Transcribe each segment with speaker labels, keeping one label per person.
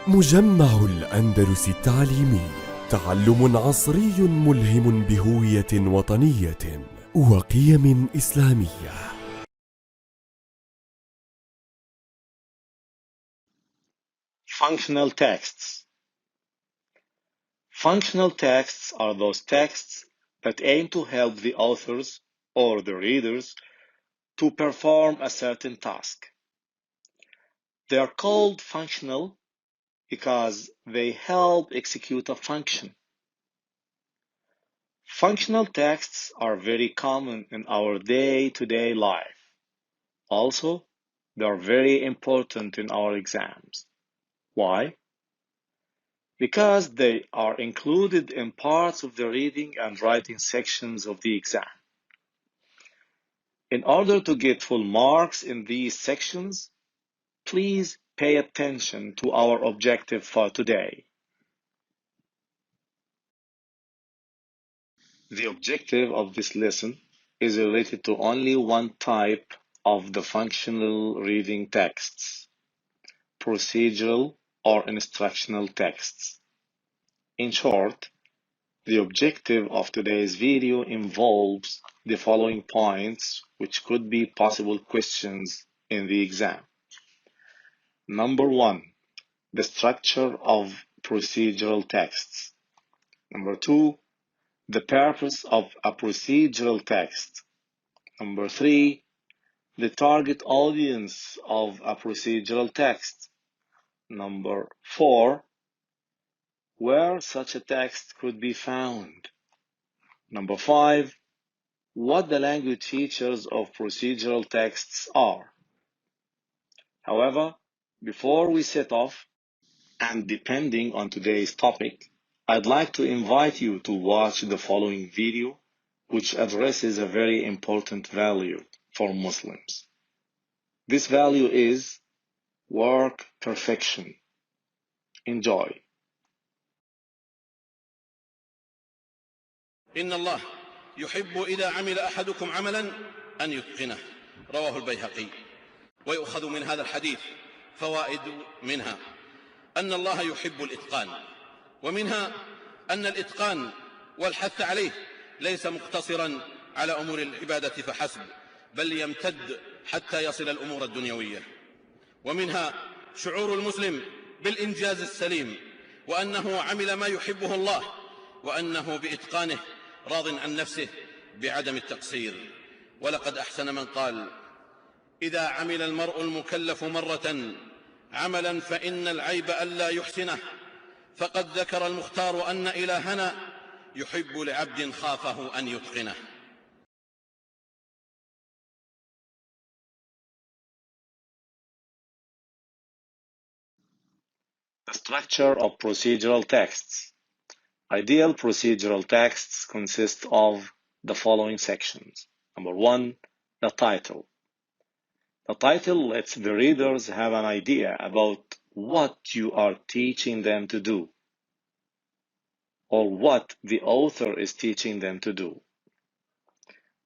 Speaker 1: مجمع الأندلس التعليمي، تعلم عصري ملهم بهوية وطنية وقيم إسلامية.
Speaker 2: Functional texts. Functional texts are those texts that aim to help the authors or the readers to perform a certain task. They are called functional because they help execute a function. Functional texts are very common in our day-to-day life. Also, they are very important in our exams. Why? Because they are included in parts of the reading and writing sections of the exam. In order to get full marks in these sections, please pay attention to our objective for today. The objective of this lesson is related to only one type of the functional reading texts, procedural or instructional texts. In short, the objective of today's video involves the following points, which could be possible questions in the exam. Number 1, the structure of procedural texts. Number 2, the purpose of a procedural text. Number 3, the target audience of a procedural text. Number 4, where such a text could be found. Number 5, what the language features of procedural texts are. However, before we set off, and depending on today's topic, I'd like to invite you to watch the following video, which addresses a very important value for Muslims. This value is work perfection. Enjoy.
Speaker 3: إن الله يحب إذا عمل أحدكم عملا أن يتقنه، رواه البيهقي. ويؤخذ من هذا الحديث فوائد، منها أن الله يحب الإتقان، ومنها أن الإتقان والحث عليه ليس مقتصرا على أمور العبادة فحسب، بل يمتد حتى يصل الأمور الدنيوية. ومنها شعور المسلم بالإنجاز السليم، وأنه عمل ما يحبه الله، وأنه بإتقانه راض عن نفسه بعدم التقصير. ولقد أحسن من قال: إذا عمل المرء المكلف مرة عملا فإن العيب ألا يحسنه، فقد ذكر المختار أن إلهنا يحب لعبد خافه أن يتقنه.
Speaker 2: The structure of procedural texts. Ideal procedural texts consist of the following sections. Number 1, the title. The title lets the readers have an idea about what you are teaching them to do, or what the author is teaching them to do.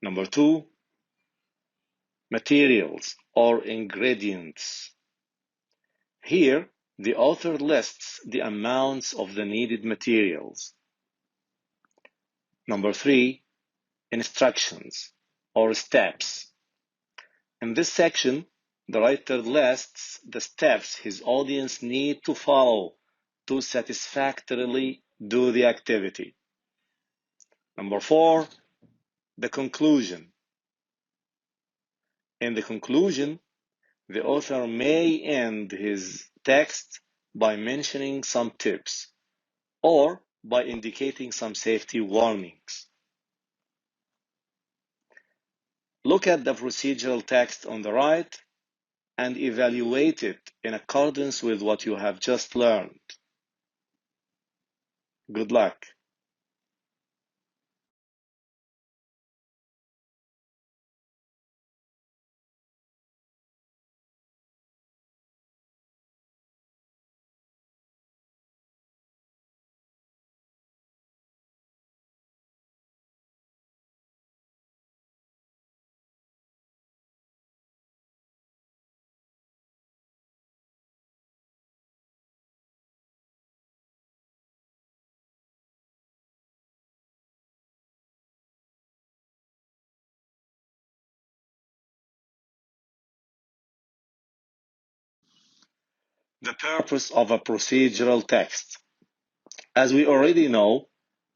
Speaker 2: Number 2, materials or ingredients. Here, the author lists the amounts of the needed materials. Number 3, instructions or steps. In this section, the writer lists the steps his audience need to follow to satisfactorily do the activity. Number 4, the conclusion. In the conclusion, the author may end his text by mentioning some tips or by indicating some safety warnings. Look at the procedural text on the right and evaluate it in accordance with what you have just learned. Good luck. The purpose of a procedural text. As we already know,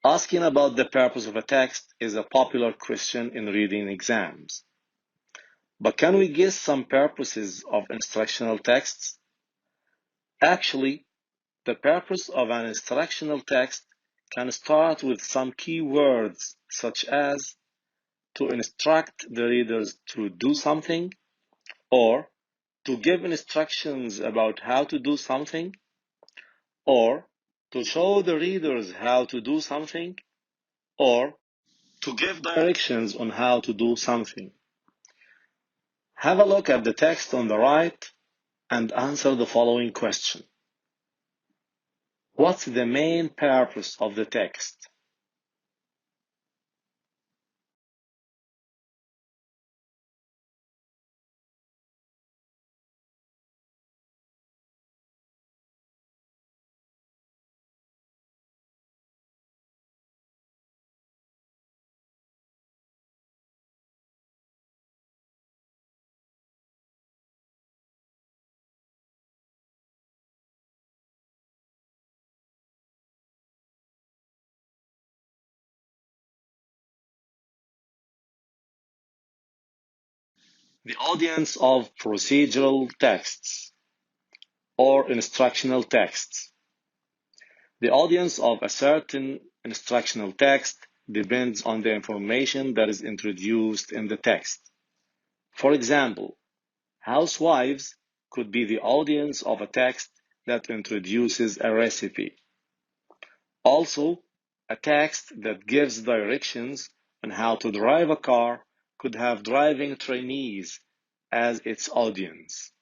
Speaker 2: asking about the purpose of a text is a popular question in reading exams. But can we guess some purposes of instructional texts? Actually, the purpose of an instructional text can start with some key words such as to instruct the readers to do something, or to give instructions about how to do something, or to show the readers how to do something, or to give directions on how to do something. Have a look at the text on the right and answer the following question. What's the main purpose of the text? The audience of procedural texts or instructional texts. The audience of a certain instructional text depends on the information that is introduced in the text. For example, housewives could be the audience of a text that introduces a recipe. Also, a text that gives directions on how to drive a car could have driving trainees as its audience.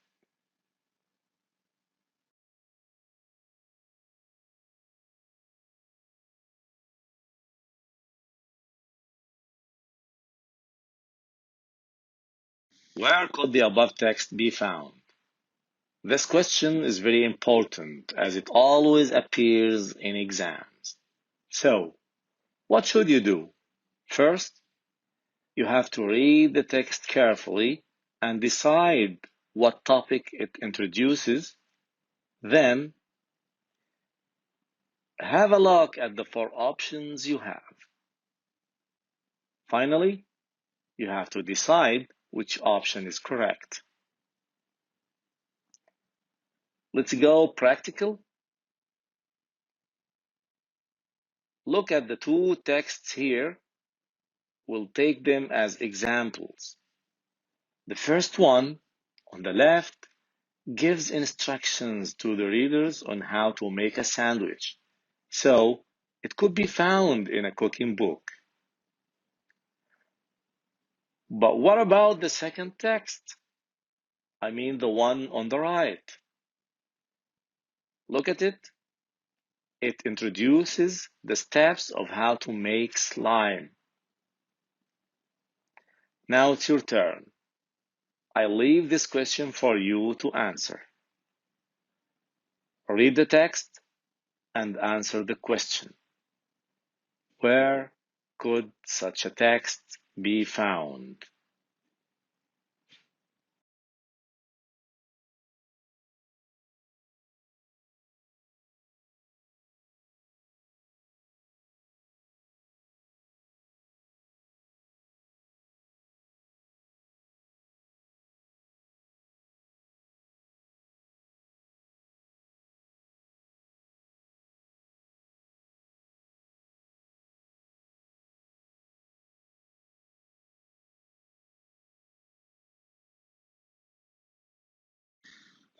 Speaker 2: Where could the above text be found? This question is very important as it always appears in exams. So, what should you do? First, you have to read the text carefully and decide what topic it introduces. Then, have a look at the 4 options you have. Finally, you have to decide which option is correct. Let's go practical. Look at the 2 texts here. We'll take them as examples. The first one, on the left, gives instructions to the readers on how to make a sandwich. So, it could be found in a cooking book. But what about the second text? I mean the one on the right. Look at it. It introduces the steps of how to make slime. Now it's your turn. I leave this question for you to answer. Read the text and answer the question. Where could such a text be found?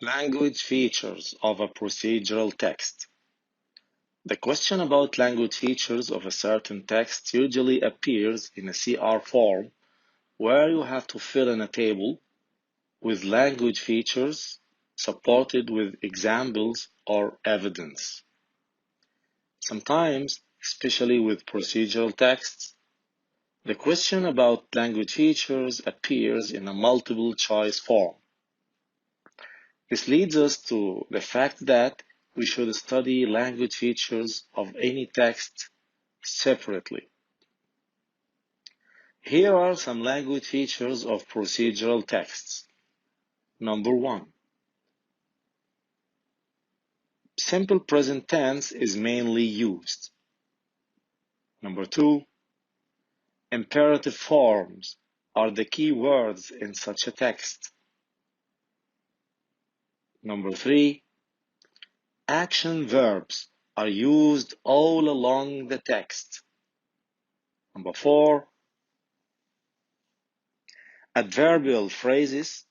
Speaker 2: Language features of a procedural text. The question about language features of a certain text usually appears in a CR form where you have to fill in a table with language features supported with examples or evidence. Sometimes, especially with procedural texts, the question about language features appears in a multiple choice form. This leads us to the fact that we should study language features of any text separately. Here are some language features of procedural texts. Number 1. simple present tense is mainly used. Number 2, imperative forms are the key words in such a text. Number 3, action verbs are used all along the text. Number 4, adverbial phrases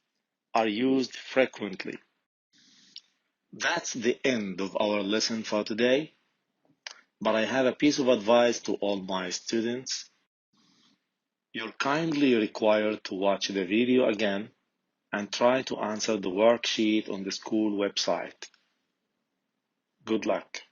Speaker 2: are used frequently. That's the end of our lesson for today, but I have a piece of advice to all my students. You're kindly required to watch the video again and try to answer the worksheet on the school website. Good luck.